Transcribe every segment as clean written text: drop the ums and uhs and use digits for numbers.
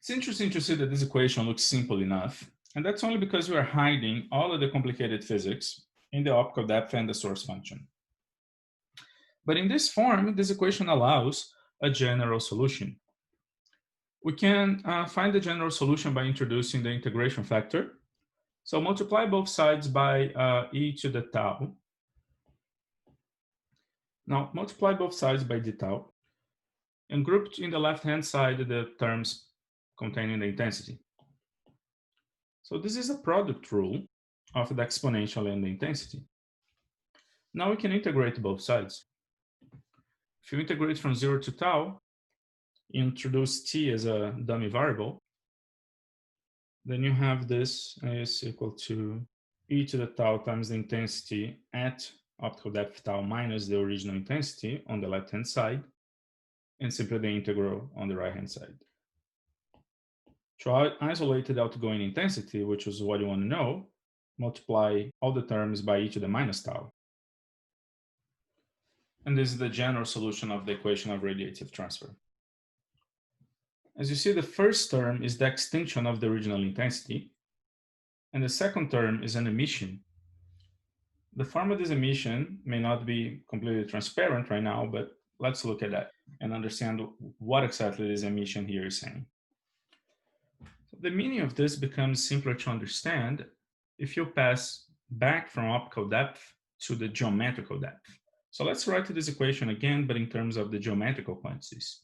It's interesting to see that this equation looks simple enough, and that's only because we are hiding all of the complicated physics in the optical depth and the source function. But in this form, this equation allows a general solution. We can find the general solution by introducing the integration factor. So multiply both sides by e to the tau. Now multiply both sides by d tau, and group in the left-hand side the terms containing the intensity. So this is a product rule of the exponential and the intensity. Now we can integrate both sides. If you integrate from 0 to tau, you introduce t as a dummy variable, then you have this is equal to e to the tau times the intensity at optical depth tau minus the original intensity on the left-hand side, and simply the integral on the right-hand side. To isolate the outgoing intensity, which is what you want to know, multiply all the terms by e to the minus tau. And this is the general solution of the equation of radiative transfer. As you see, the first term is the extinction of the original intensity, and the second term is an emission. The form of this emission may not be completely transparent right now, but let's look at that and understand what exactly this emission here is saying. The meaning of this becomes simpler to understand if you pass back from optical depth to the geometrical depth. So let's write this equation again, but in terms of the geometrical quantities.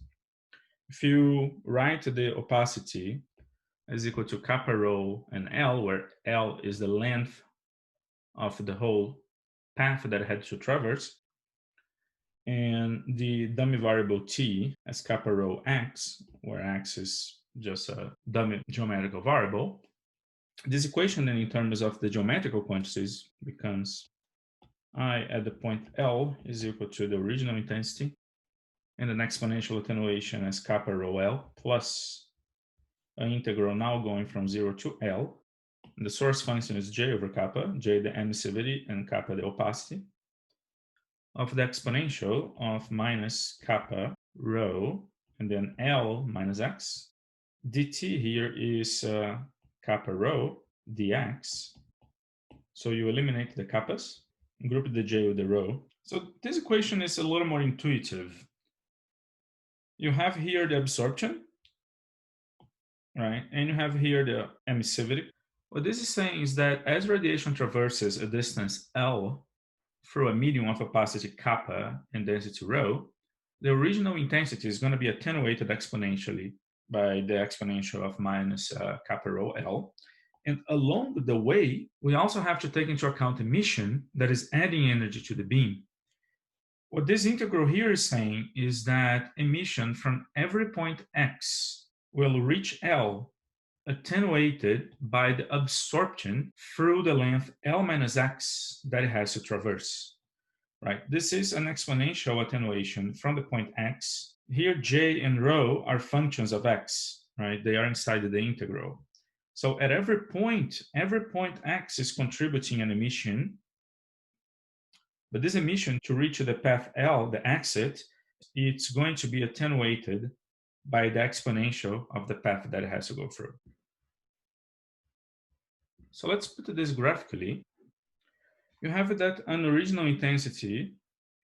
If you write the opacity as equal to kappa rho and L, where L is the length of the whole path that it had to traverse, and the dummy variable t as kappa rho x, where x is just a dummy geometrical variable, this equation then in terms of the geometrical quantities becomes I at the point L is equal to the original intensity and an exponential attenuation as kappa rho L plus an integral now going from 0 to L. And the source function is j over kappa, j the emissivity and kappa the opacity, of the exponential of minus kappa rho and then L minus x. dt here is kappa rho dx. So you eliminate the kappas, group the j with the rho. So this equation is a little more intuitive. You have here the absorption, right? And you have here the emissivity. What this is saying is that as radiation traverses a distance L through a medium of opacity kappa and density rho, the original intensity is going to be attenuated exponentially by the exponential of minus kappa rho L. And along the way, we also have to take into account emission that is adding energy to the beam. What this integral here is saying is that emission from every point x will reach L attenuated by the absorption through the length L minus x that it has to traverse, right? This is an exponential attenuation from the point x. Here, j and rho are functions of x, right? They are inside of the integral. So at every point x is contributing an emission, but this emission to reach the path L, the exit, it's going to be attenuated by the exponential of the path that it has to go through. So let's put this graphically. You have that an original intensity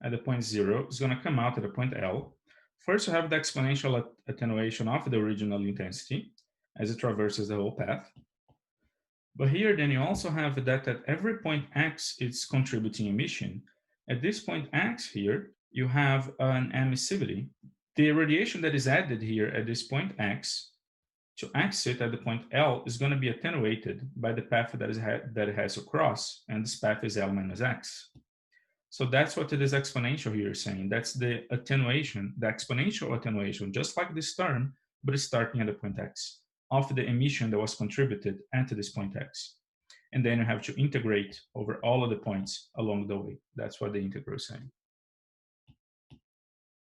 at the point 0 is going to come out at the point L. First, you have the exponential attenuation of the original intensity as it traverses the whole path. But here, then you also have that at every point x, it's contributing emission. At this point x here, you have an emissivity. The radiation that is added here at this point x to exit at the point L is going to be attenuated by the path that it has to cross, and this path is L minus x. So that's what this exponential here is saying. That's the attenuation, the exponential attenuation, just like this term, but it's starting at the point x, of the emission that was contributed at this point x. And then you have to integrate over all of the points along the way. That's what the integral is saying.